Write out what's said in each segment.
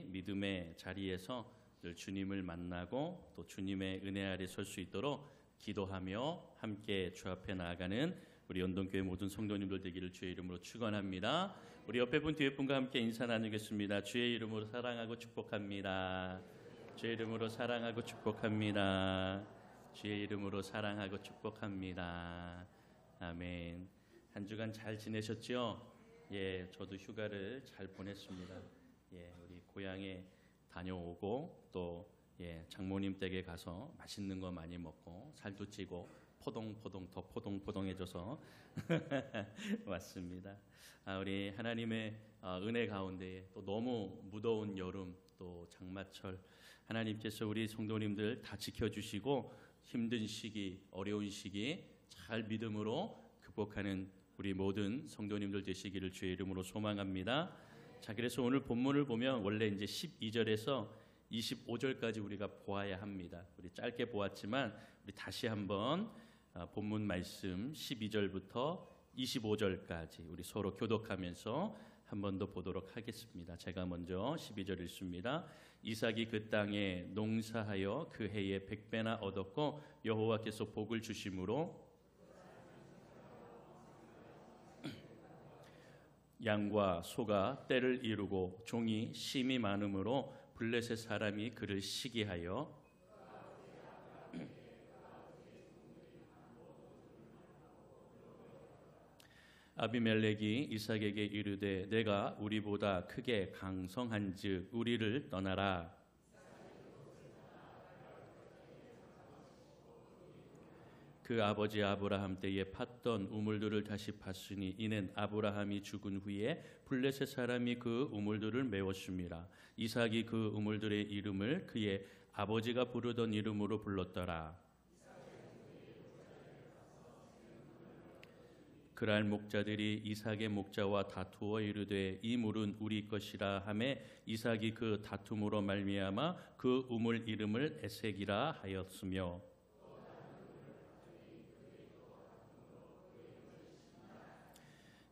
믿음의 자리에서 늘 주님을 만나고 또 주님의 은혜 아래 설 수 있도록 기도하며 함께 주 앞에 나아가는 우리 연동교회 모든 성도님들 되기를 주의 이름으로 축원합니다. 우리 옆에 분 뒤에 분과 함께 인사 나누겠습니다. 주의 이름으로 사랑하고 축복합니다. 주의 이름으로 사랑하고 축복합니다. 주의 이름으로 사랑하고 축복합니다. 아멘. 한 주간 잘 지내셨죠? 예, 저도 휴가를 잘 보냈습니다. 예, 우리 고향에 다녀오고 또 장모님 댁에 가서 맛있는 거 많이 먹고 살도 찌고 포동포동 더 포동포동해져서 왔습니다. 우리 하나님의 은혜 가운데 또 너무 무더운 여름 또 장마철 하나님께서 우리 성도님들 다 지켜주시고 힘든 시기 어려운 시기 잘 믿음으로 극복하는 우리 모든 성도님들 되시기를 주의 이름으로 소망합니다. 자, 그래서 오늘 본문을 보면 원래 이제 12절에서 25절까지 우리가 보아야 합니다. 우리 짧게 보았지만 우리 다시 한번 본문 말씀 12절부터 25절까지 우리 서로 교독하면서 한 번 더 보도록 하겠습니다. 제가 먼저 12절 읽습니다. 이삭이 그 땅에 농사하여 그 해에 100배나 얻었고 여호와께서 복을 주심으로 양과 소가 떼를 이루고 종이 심이 많으므로 블레셋 사람이 그를 시기하여 아비멜렉이 이삭에게 이르되 내가 우리보다 크게 강성한즉 우리를 떠나라. 그 아버지 아브라함 때에 팠던 우물들을 다시 팠으니 이는 아브라함이 죽은 후에 블레셋 사람이 그 우물들을 메웠습니다. 이삭이 그 우물들의 이름을 그의 아버지가 부르던 이름으로 불렀더라. 그날 목자들이 이삭의 목자와 다투어 이르되 이 물은 우리 것이라 하매 이삭이 그 다툼으로 말미암아 그 우물 이름을 에색이라 하였으며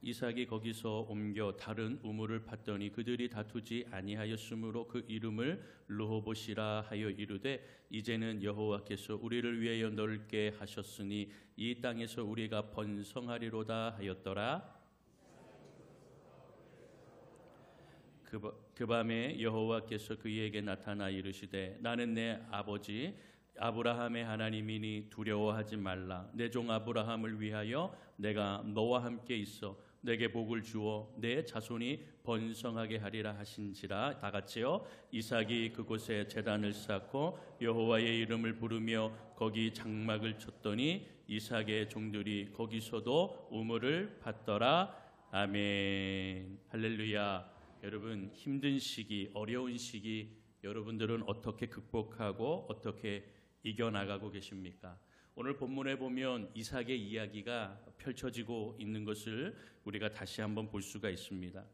이삭이 거기서 옮겨 다른 우물을 팠더니 그들이 다투지 아니하였으므로 그 이름을 르호봇이라 하여 이르되 이제는 여호와께서 우리를 위하여 넓게 하셨으니 이 땅에서 우리가 번성하리로다 하였더라. 그 밤에 여호와께서 그에게 나타나 이르시되 나는 내 아버지 아브라함의 하나님이니 두려워하지 말라. 내 종 아브라함을 위하여 내가 너와 함께 있어 내게 복을 주어 내 자손이 번성하게 하리라 하신지라. 다 같이요. 이삭이 그곳에 제단을 쌓고 여호와의 이름을 부르며 거기 장막을 쳤더니 이삭의 종들이 거기서도 우물을 팠더라. 아멘. 할렐루야. 여러분, 힘든 시기 어려운 시기 여러분들은 어떻게 극복하고 어떻게 이겨나가고 계십니까? 오늘 본문에 보면 이삭의 이야기가 펼쳐지고 있는 것을 우리가 다시 한번 볼 수가 있습니다.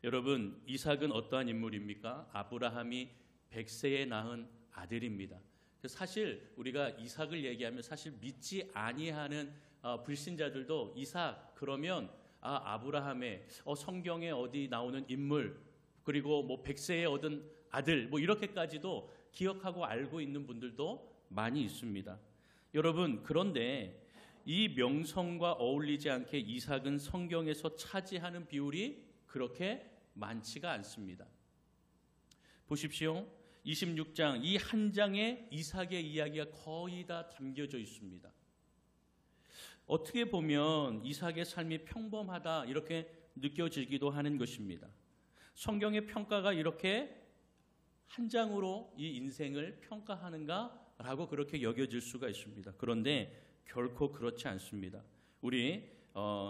여러분, 이삭은 어떠한 인물입니까? 아브라함이 100세에 낳은 아들입니다. 사실 우리가 이삭을 얘기하면 사실 믿지 아니하는 불신자들도 이삭 그러면 아브라함의 성경에 어디 나오는 인물 그리고 뭐 100세에 얻은 아들 뭐 이렇게까지도 기억하고 알고 있는 분들도 많이 있습니다. 여러분, 그런데 이 명성과 어울리지 않게 이삭은 성경에서 차지하는 비율이 그렇게 많지가 않습니다. 보십시오. 26장 이 한 장에 이삭의 이야기가 거의 다 담겨져 있습니다. 어떻게 보면 이삭의 삶이 평범하다 이렇게 느껴지기도 하는 것입니다. 성경의 평가가 이렇게 한 장으로 이 인생을 평가하는가라고 그렇게 여겨질 수가 있습니다. 그런데 결코 그렇지 않습니다. 우리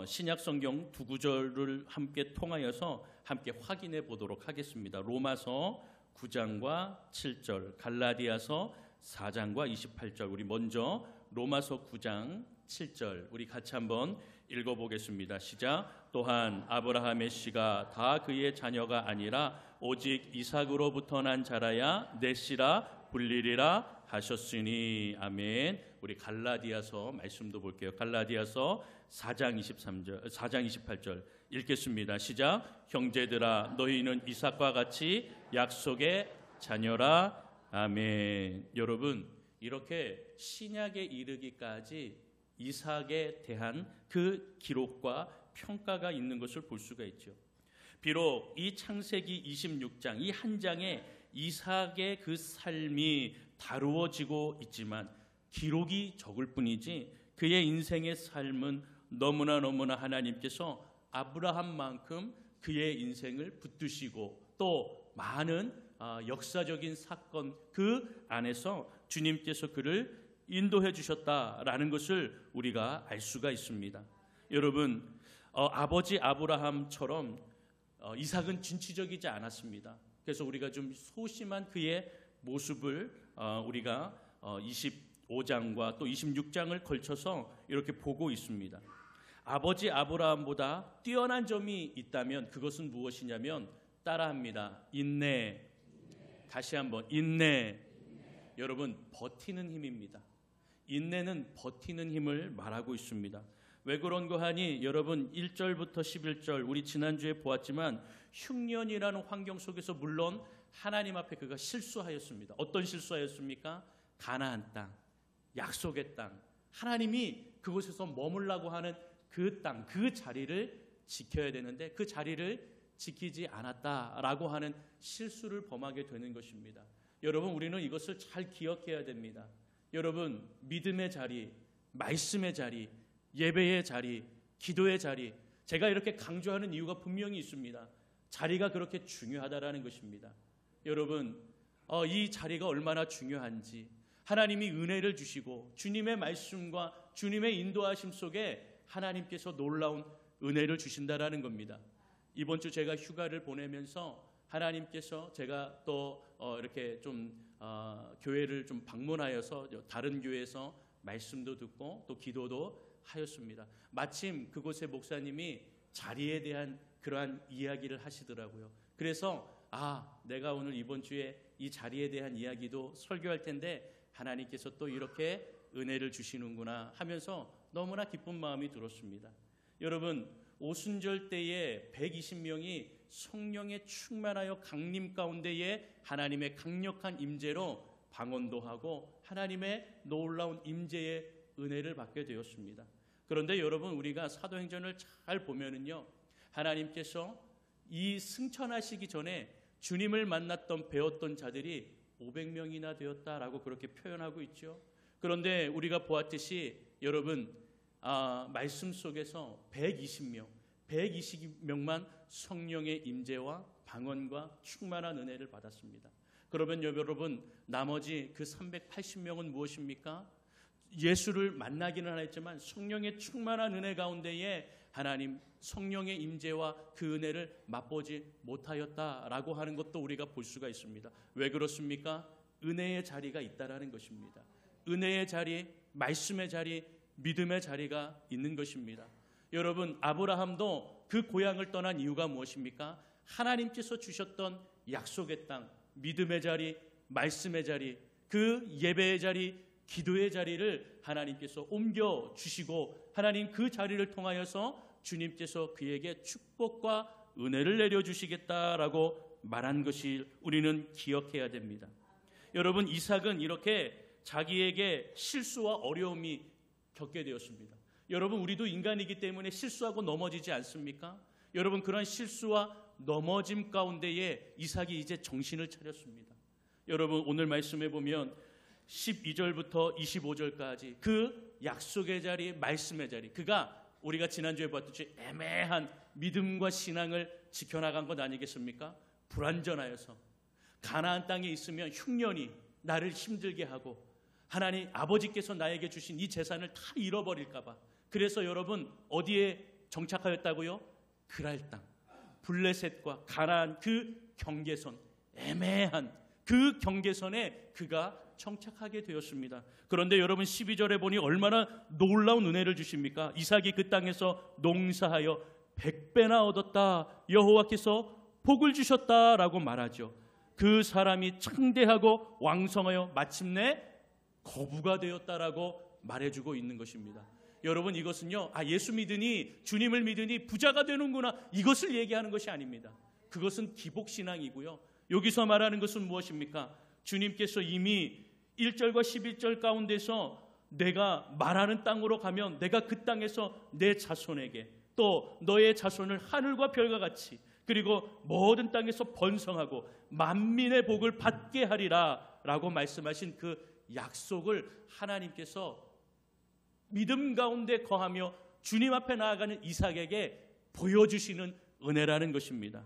신약 성경 두 구절을 함께 통하여서 함께 확인해 보도록 하겠습니다. 로마서 9장과 7절, 갈라디아서 4장과 28절. 우리 먼저 로마서 9장 7절 우리 같이 한번 읽어보겠습니다. 시작. 또한 아브라함의 씨가 다 그의 자녀가 아니라 오직 이삭으로부터 난 자라야 내 씨라 불리리라 하셨으니. 아멘. 우리 갈라디아서 말씀도 볼게요. 갈라디아서 4장 28절 읽겠습니다. 시작. 형제들아 너희는 이삭과 같이 약속의 자녀라. 아멘. 여러분, 이렇게 신약에 이르기까지 이삭에 대한 그 기록과 평가가 있는 것을 볼 수가 있죠. 비록 이 창세기 26장 이 한 장에 이삭의 그 삶이 다루어지고 있지만 기록이 적을 뿐이지 그의 인생의 삶은 너무나 하나님께서 아브라함만큼 그의 인생을 붙드시고 또 많은 역사적인 사건 그 안에서 주님께서 그를 인도해 주셨다라는 것을 우리가 알 수가 있습니다. 여러분, 아버지 아브라함처럼 이삭은 진취적이지 않았습니다. 그래서 우리가 좀 소심한 그의 모습을 우리가 25장과 또 26장을 걸쳐서 이렇게 보고 있습니다. 아버지 아브라함보다 뛰어난 점이 있다면 그것은 무엇이냐면 따라합니다. 인내. 다시 한번 인내. 여러분, 버티는 힘입니다. 인내는 버티는 힘을 말하고 있습니다. 왜 그런가 하니 여러분 1절부터 11절 우리 지난주에 보았지만 흉년이라는 환경 속에서 물론 하나님 앞에 그가 실수하였습니다. 어떤 실수하였습니까? 가나안 땅, 약속의 땅, 하나님이 그곳에서 머물라고 하는 그 땅, 그 자리를 지켜야 되는데 그 자리를 지키지 않았다라고 하는 실수를 범하게 되는 것입니다. 여러분, 우리는 이것을 잘 기억해야 됩니다. 여러분, 믿음의 자리, 말씀의 자리, 예배의 자리, 기도의 자리, 제가 이렇게 강조하는 이유가 분명히 있습니다. 자리가 그렇게 중요하다라는 것입니다. 여러분, 이 자리가 얼마나 중요한지 하나님이 은혜를 주시고 주님의 말씀과 주님의 인도하심 속에 하나님께서 놀라운 은혜를 주신다라는 겁니다. 이번 주 제가 휴가를 보내면서 하나님께서 제가 또 이렇게 좀 교회를 좀 방문하여서 다른 교회에서 말씀도 듣고 또 기도도 하였습니다. 마침 그곳의 목사님이 자리에 대한 그러한 이야기를 하시더라고요. 그래서 내가 오늘 이번 주에 이 자리에 대한 이야기도 설교할 텐데 하나님께서 또 이렇게 은혜를 주시는구나 하면서 너무나 기쁜 마음이 들었습니다. 여러분, 오순절 때에 120명이 성령에 충만하여 강림 가운데에 하나님의 강력한 임재로 방언도 하고 하나님의 놀라운 임재의 은혜를 받게 되었습니다. 그런데 여러분, 우리가 사도행전을 잘 보면은요, 하나님께서 이 승천하시기 전에 주님을 만났던 배웠던 자들이 500명이나 되었다라고 그렇게 표현하고 있죠. 그런데 우리가 보았듯이 여러분, 말씀 속에서 120명만 성령의 임재와 방언과 충만한 은혜를 받았습니다. 그러면 여러분, 나머지 그 380명은 무엇입니까? 예수를 만나기는 하였지만 성령의 충만한 은혜 가운데에 하나님 성령의 임재와 그 은혜를 맛보지 못하였다라고 하는 것도 우리가 볼 수가 있습니다. 왜 그렇습니까? 은혜의 자리가 있다라는 것입니다. 은혜의 자리, 말씀의 자리, 믿음의 자리가 있는 것입니다. 여러분, 아브라함도 그 고향을 떠난 이유가 무엇입니까? 하나님께서 주셨던 약속의 땅, 믿음의 자리, 말씀의 자리, 그 예배의 자리, 기도의 자리를 하나님께서 옮겨 주시고 하나님 그 자리를 통하여서 주님께서 그에게 축복과 은혜를 내려주시겠다라고 말한 것을 우리는 기억해야 됩니다. 여러분, 이삭은 이렇게 자기에게 실수와 어려움이 겪게 되었습니다. 여러분, 우리도 인간이기 때문에 실수하고 넘어지지 않습니까? 여러분, 그런 실수와 넘어짐 가운데에 이삭이 이제 정신을 차렸습니다. 여러분, 오늘 말씀해 보면 12절부터 25절까지 그 약속의 자리, 말씀의 자리, 그가 우리가 지난주에 봤듯이 애매한 믿음과 신앙을 지켜나간 것 아니겠습니까? 불완전하여서 가나안 땅에 있으면 흉년이 나를 힘들게 하고 하나님 아버지께서 나에게 주신 이 재산을 다 잃어버릴까 봐. 그래서 여러분, 어디에 정착하였다고요? 그랄 땅, 블레셋과 가나안 그 경계선, 애매한 그 경계선에 그가 정착하게 되었습니다. 그런데 여러분, 12절에 보니 얼마나 놀라운 은혜를 주십니까? 이삭이 그 땅에서 농사하여 100배나 얻었다, 여호와께서 복을 주셨다라고 말하죠. 그 사람이 창대하고 왕성하여 마침내 거부가 되었다라고 말해주고 있는 것입니다. 여러분 이것은요, 예수 믿으니, 주님을 믿으니 부자가 되는구나, 이것을 얘기하는 것이 아닙니다. 그것은 기복신앙이고요. 여기서 말하는 것은 무엇입니까? 주님께서 이미 1절과 11절 가운데서 내가 말하는 땅으로 가면 내가 그 땅에서 내 자손에게, 또 너의 자손을 하늘과 별과 같이, 그리고 모든 땅에서 번성하고 만민의 복을 받게 하리라 라고 말씀하신 그 약속을 하나님께서 믿음 가운데 거하며 주님 앞에 나아가는 이삭에게 보여주시는 은혜라는 것입니다.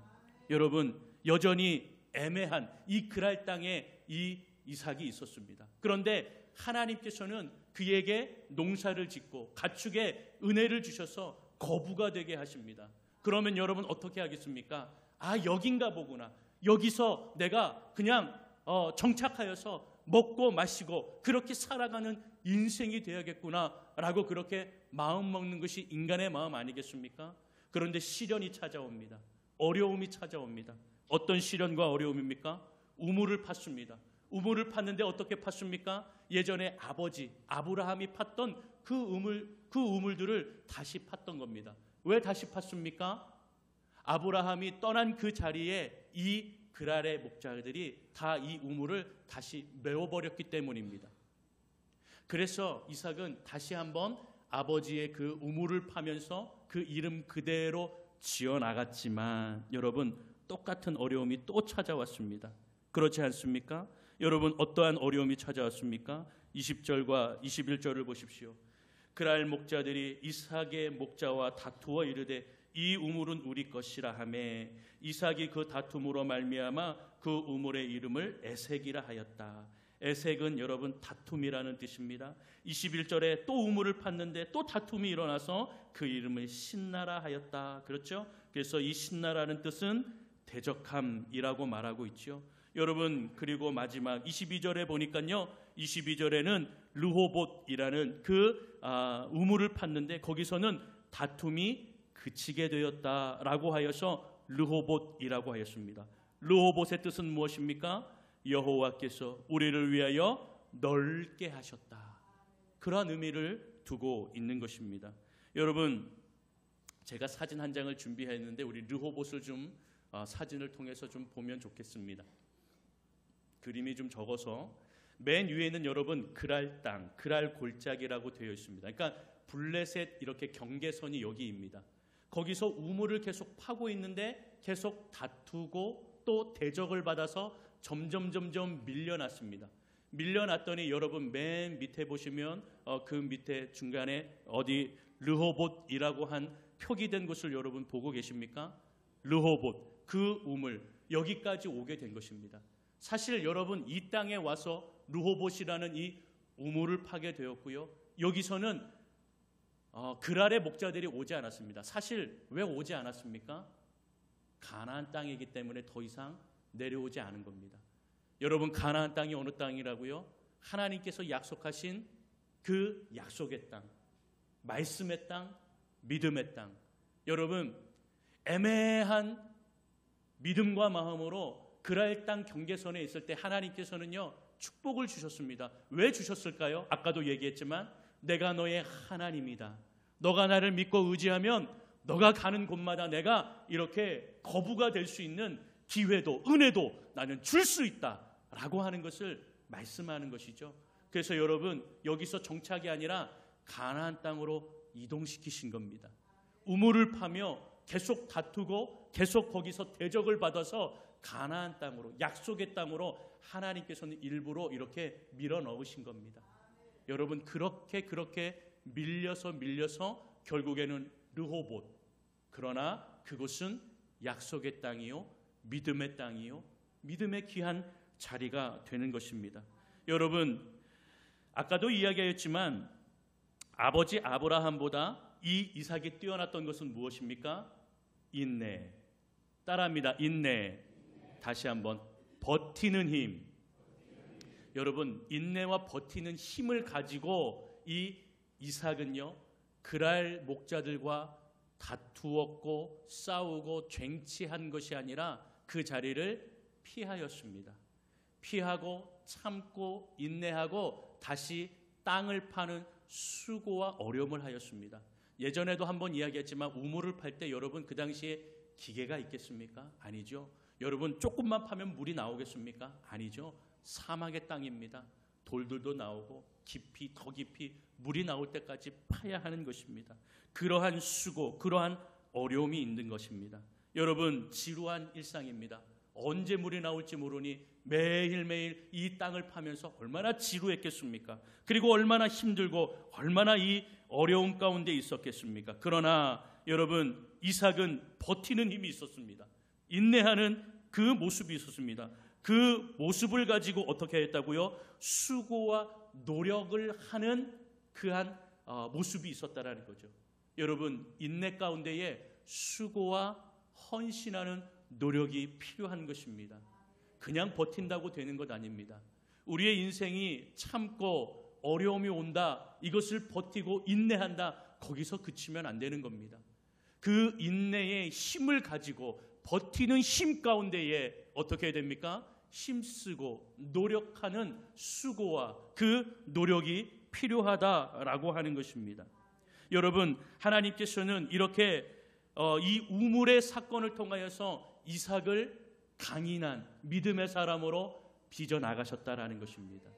여러분, 여전히 애매한 이 그랄 땅에 이 이삭이 있었습니다. 그런데 하나님께서는 그에게 농사를 짓고 가축에 은혜를 주셔서 거부가 되게 하십니다. 그러면 여러분 어떻게 하겠습니까? 여긴가 보구나, 여기서 내가 그냥 정착하여서 먹고 마시고 그렇게 살아가는 인생이 되어야겠구나 라고 그렇게 마음 먹는 것이 인간의 마음 아니겠습니까? 그런데 시련이 찾아옵니다. 어려움이 찾아옵니다. 어떤 시련과 어려움입니까? 우물을 팠습니다. 우물을 팠는데 어떻게 팠습니까? 예전에 아버지 아브라함이 팠던 그 우물들을 다시 팠던 겁니다. 왜 다시 팠습니까? 아브라함이 떠난 그 자리에 이 그랄의 목자들이 다 이 우물을 다시 메워버렸기 때문입니다. 그래서 이삭은 다시 한번 아버지의 그 우물을 파면서 그 이름 그대로 지어나갔지만 여러분, 똑같은 어려움이 또 찾아왔습니다. 그렇지 않습니까? 여러분, 어떠한 어려움이 찾아왔습니까? 20절과 21절을 보십시오. 그랄 목자들이 이삭의 목자와 다투어 이르되 이 우물은 우리 것이라 하매 이삭이 그 다툼으로 말미암아 그 우물의 이름을 에색이라 하였다. 에색은 여러분 다툼이라는 뜻입니다. 21절에 또 우물을 팠는데 또 다툼이 일어나서 그 이름을 신나라 하였다. 그렇죠? 그래서 이 신나라는 뜻은 대적함이라고 말하고 있죠. 여러분, 그리고 마지막 22절에 보니까요, 22절에는 르호봇이라는 그 우물을 팠는데 거기서는 다툼이 그치게 되었다라고 하여서 르호봇이라고 하였습니다. 르호봇의 뜻은 무엇입니까? 여호와께서 우리를 위하여 넓게 하셨다, 그러한 의미를 두고 있는 것입니다. 여러분, 제가 사진 한 장을 준비했는데 우리 르호봇을 좀 사진을 통해서 좀 보면 좋겠습니다. 그림이 좀 적어서 맨 위에는 여러분 그랄 땅, 그랄 골짜기라고 되어 있습니다. 그러니까 블레셋 이렇게 경계선이 여기입니다. 거기서 우물을 계속 파고 있는데 계속 다투고 또 대적을 받아서 점점 밀려났습니다. 밀려났더니 여러분 맨 밑에 보시면 그 밑에 중간에 어디 르호봇이라고 한 표기된 곳을 여러분 보고 계십니까? 르호봇, 그 우물, 여기까지 오게 된 것입니다. 사실 여러분 이 땅에 와서 르호봇이라는 이 우물을 파게 되었고요. 여기서는 그랄의 목자들이 오지 않았습니다. 사실 왜 오지 않았습니까? 가나안 땅이기 때문에 더 이상 내려오지 않은 겁니다. 여러분, 가나안 땅이 어느 땅이라고요? 하나님께서 약속하신 그 약속의 땅, 말씀의 땅, 믿음의 땅. 여러분, 애매한 믿음과 마음으로 그랄 땅 경계선에 있을 때 하나님께서는요 축복을 주셨습니다. 왜 주셨을까요? 아까도 얘기했지만 내가 너의 하나님이다. 너가 나를 믿고 의지하면 너가 가는 곳마다 내가 이렇게 거부가 될 수 있는 기회도 은혜도 나는 줄 수 있다라고 하는 것을 말씀하는 것이죠. 그래서 여러분, 여기서 정착이 아니라 가나안 땅으로 이동시키신 겁니다. 우물을 파며 계속 다투고 계속 거기서 대적을 받아서 가나안 땅으로, 약속의 땅으로 하나님께서는 일부러 이렇게 밀어 넣으신 겁니다. 여러분, 그렇게 밀려서 결국에는 르호봇, 그러나 그곳은 약속의 땅이요 믿음의 땅이요 믿음의 귀한 자리가 되는 것입니다. 여러분, 아까도 이야기했지만 아버지 아브라함보다 이 이삭이 뛰어났던 것은 무엇입니까? 인내. 따라합니다. 인내. 다시 한번, 버티는 힘. 여러분, 인내와 버티는 힘을 가지고 이 이삭은요 그랄 목자들과 다투었고 싸우고 쟁취한 것이 아니라 그 자리를 피하였습니다. 피하고 참고 인내하고 다시 땅을 파는 수고와 어려움을 하였습니다. 예전에도 한번 이야기했지만 우물을 팔 때 여러분 그 당시에 기계가 있겠습니까? 아니죠. 여러분 조금만 파면 물이 나오겠습니까? 아니죠. 사막의 땅입니다. 돌들도 나오고 깊이 더 깊이 물이 나올 때까지 파야 하는 것입니다. 그러한 수고, 그러한 어려움이 있는 것입니다. 여러분 지루한 일상입니다. 언제 물이 나올지 모르니 매일매일 이 땅을 파면서 얼마나 지루했겠습니까? 그리고 얼마나 힘들고 얼마나 이 어려움 가운데 있었겠습니까? 그러나 여러분 이삭은 버티는 힘이 있었습니다. 인내하는 그 모습이 있었습니다. 그 모습을 가지고 어떻게 했다고요? 수고와 노력을 하는 그한 모습이 있었다라는 거죠. 여러분 인내 가운데에 수고와 헌신하는 노력이 필요한 것입니다. 그냥 버틴다고 되는 것 아닙니다. 우리의 인생이 참고 어려움이 온다, 이것을 버티고 인내한다, 거기서 그치면 안 되는 겁니다. 그 인내의 힘을 가지고 버티는 힘 가운데에 어떻게 해야 됩니까? 힘쓰고 노력하는 수고와 그 노력이 필요하다라고 하는 것입니다. 여러분 하나님께서는 이렇게 이 우물의 사건을 통하여서 이삭을 강인한 믿음의 사람으로 빚어나가셨다라는 것입니다.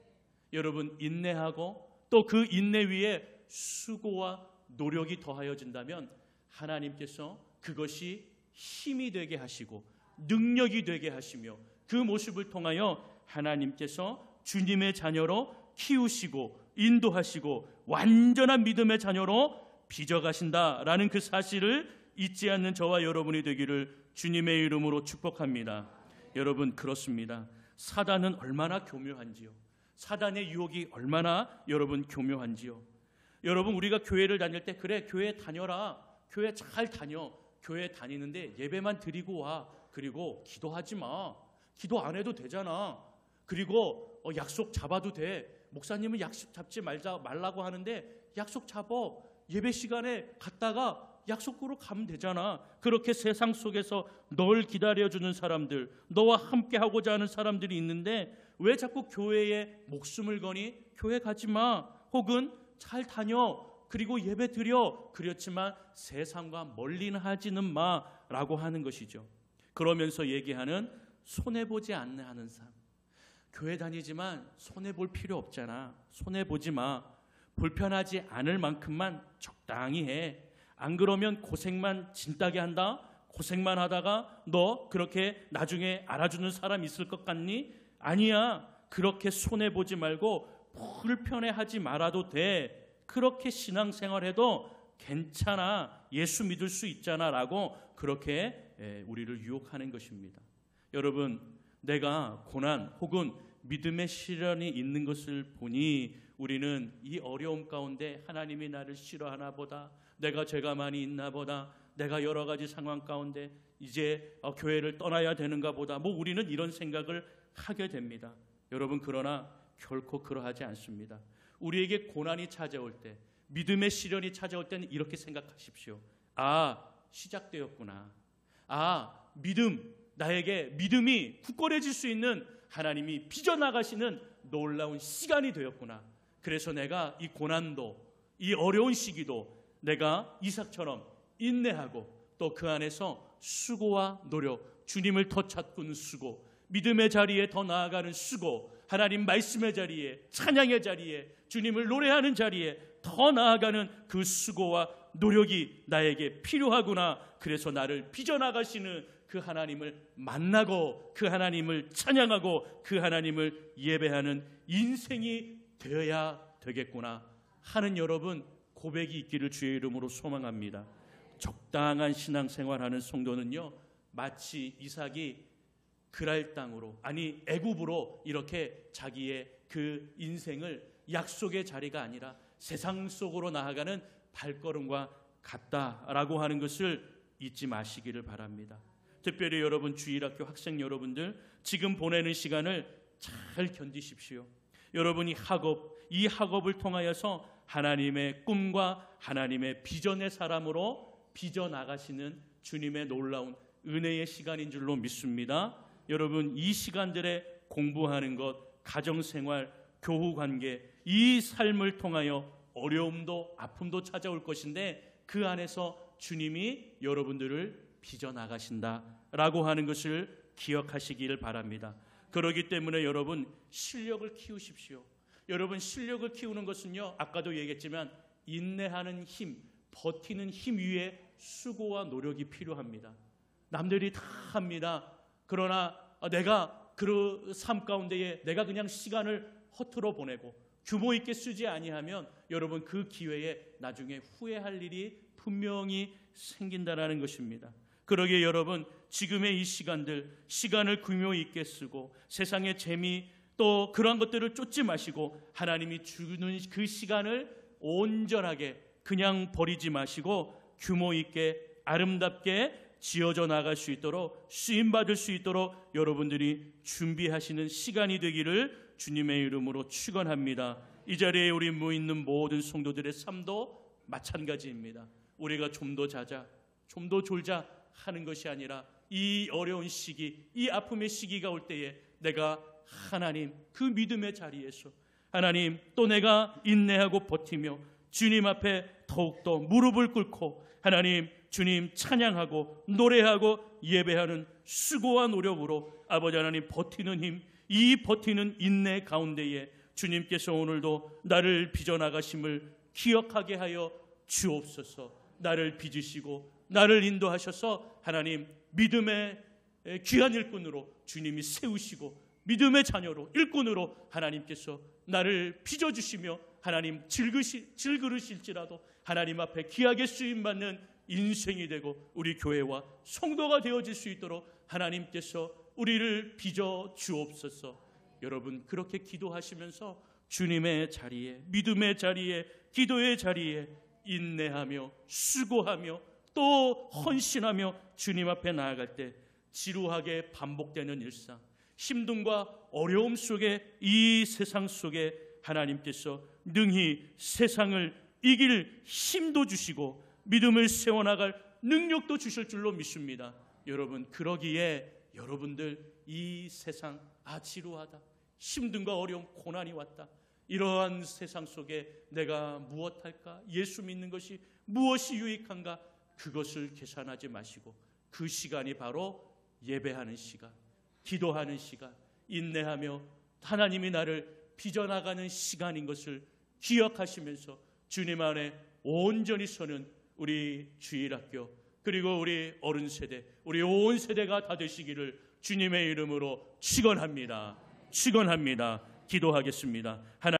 여러분 인내하고 또 그 인내 위에 수고와 노력이 더하여진다면 하나님께서 그것이 힘이 되게 하시고 능력이 되게 하시며 그 모습을 통하여 하나님께서 주님의 자녀로 키우시고 인도하시고 완전한 믿음의 자녀로 빚어가신다라는 그 사실을 잊지 않는 저와 여러분이 되기를 주님의 이름으로 축복합니다. 여러분 그렇습니다. 사단은 얼마나 교묘한지요. 사단의 유혹이 얼마나 여러분 교묘한지요. 여러분 우리가 교회를 다닐 때 그래 교회 다녀라, 교회 잘 다녀, 교회 다니는데 예배만 드리고 와, 그리고 기도하지 마, 기도 안 해도 되잖아, 그리고 약속 잡아도 돼, 목사님은 약속 잡지 말라고 하는데 약속 잡어, 예배 시간에 갔다가 약속으로 가면 되잖아. 그렇게 세상 속에서 널 기다려주는 사람들, 너와 함께 하고자 하는 사람들이 있는데 왜 자꾸 교회에 목숨을 거니? 교회 가지 마, 혹은 잘 다녀, 그리고 예배 드려, 그렇지만 세상과 멀리는 하지는 마라고 하는 것이죠. 그러면서 얘기하는 손해보지 않는 하는 삶. 교회 다니지만 손해볼 필요 없잖아, 손해보지 마, 불편하지 않을 만큼만 적당히 해, 안 그러면 고생만 진따게 한다, 고생만 하다가 너 그렇게 나중에 알아주는 사람 있을 것 같니? 아니야, 그렇게 손해보지 말고 불편해하지 말아도 돼, 그렇게 신앙생활해도 괜찮아, 예수 믿을 수 있잖아 라고 그렇게 우리를 유혹하는 것입니다. 여러분 내가 고난 혹은 믿음의 시련이 있는 것을 보니 우리는 이 어려움 가운데 하나님이 나를 싫어하나 보다, 내가 죄가 많이 있나 보다, 내가 여러 가지 상황 가운데 이제 교회를 떠나야 되는가 보다, 우리는 이런 생각을 하게 됩니다. 여러분 그러나 결코 그러하지 않습니다. 우리에게 고난이 찾아올 때, 믿음의 시련이 찾아올 때는 이렇게 생각하십시오. 아, 시작되었구나. 아, 나에게 믿음이 굳건해질 수 있는 하나님이 빚어나가시는 놀라운 시간이 되었구나. 그래서 내가 이 고난도, 이 어려운 시기도 내가 이삭처럼 인내하고 또 그 안에서 수고와 노력, 주님을 더 찾고는 수고, 믿음의 자리에 더 나아가는 수고, 하나님 말씀의 자리에, 찬양의 자리에, 주님을 노래하는 자리에 더 나아가는 그 수고와 노력이 나에게 필요하구나. 그래서 나를 빚어나가시는 그 하나님을 만나고 그 하나님을 찬양하고 그 하나님을 예배하는 인생이 되어야 되겠구나 하는 여러분 고백이 있기를 주의 이름으로 소망합니다. 적당한 신앙생활하는 성도는요, 마치 이삭이 그랄 땅으로, 아니 애굽으로 이렇게 자기의 그 인생을 약속의 자리가 아니라 세상 속으로 나아가는 발걸음과 같다라고 하는 것을 잊지 마시기를 바랍니다. 특별히 여러분 주일학교 학생 여러분들 지금 보내는 시간을 잘 견디십시오. 여러분이 이 학업을 통하여서 하나님의 꿈과 하나님의 비전의 사람으로 빚어나가시는 주님의 놀라운 은혜의 시간인 줄로 믿습니다. 여러분 이 시간들에 공부하는 것, 가정생활, 교우관계, 이 삶을 통하여 어려움도 아픔도 찾아올 것인데 그 안에서 주님이 여러분들을 빚어나가신다라고 하는 것을 기억하시기를 바랍니다. 그렇기 때문에 여러분 실력을 키우십시오. 여러분 실력을 키우는 것은요, 아까도 얘기했지만 인내하는 힘, 버티는 힘 위에 수고와 노력이 필요합니다. 남들이 다 합니다. 그러나 내가 그 삶 가운데에 내가 그냥 시간을 허투루 보내고 규모 있게 쓰지 아니하면 여러분 그 기회에 나중에 후회할 일이 분명히 생긴다라는 것입니다. 그러기에 여러분 지금의 이 시간을 규모 있게 쓰고 세상의 재미 또 그러한 것들을 쫓지 마시고 하나님이 주는 그 시간을 온전하게 그냥 버리지 마시고 규모 있게 아름답게 지어져 나갈 수 있도록 쓰임받을 수 있도록 여러분들이 준비하시는 시간이 되기를 주님의 이름으로 축원합니다. 이 자리에 우리 모이는 모든 성도들의 삶도 마찬가지입니다. 우리가 좀 더 자자, 좀 더 졸자 하는 것이 아니라 이 어려운 시기, 이 아픔의 시기가 올 때에 내가 하나님 그 믿음의 자리에서 하나님 또 내가 인내하고 버티며 주님 앞에 더욱더 무릎을 꿇고 하나님 주님 찬양하고 노래하고 예배하는 수고와 노력으로 아버지 하나님 버티는 힘, 이 버티는 인내 가운데에 주님께서 오늘도 나를 빚어나가심을 기억하게 하여 주옵소서. 나를 빚으시고 나를 인도하셔서 하나님 믿음의 귀한 일꾼으로 주님이 세우시고 믿음의 자녀로 일꾼으로 하나님께서 나를 빚어주시며 하나님 질그르실지라도 하나님 앞에 귀하게 쓰임받는 인생이 되고 우리 교회와 성도가 되어질 수 있도록 하나님께서 우리를 빚어 주옵소서. 여러분 그렇게 기도하시면서 주님의 자리에, 믿음의 자리에, 기도의 자리에 인내하며 수고하며 또 헌신하며 주님 앞에 나아갈 때 지루하게 반복되는 일상, 힘듦과 어려움 속에 이 세상 속에 하나님께서 능히 세상을 이길 힘도 주시고 믿음을 세워나갈 능력도 주실 줄로 믿습니다. 여러분 그러기에 여러분들 이 세상 지루하다, 힘듦과 어려움, 고난이 왔다, 이러한 세상 속에 내가 무엇할까, 예수 믿는 것이 무엇이 유익한가, 그것을 계산하지 마시고 그 시간이 바로 예배하는 시간, 기도하는 시간, 인내하며 하나님이 나를 빚어나가는 시간인 것을 기억하시면서 주님 안에 온전히 서는 우리 주일학교 그리고 우리 어른 세대, 우리 온 세대가 다 되시기를 주님의 이름으로 축원합니다. 기도하겠습니다. 하나님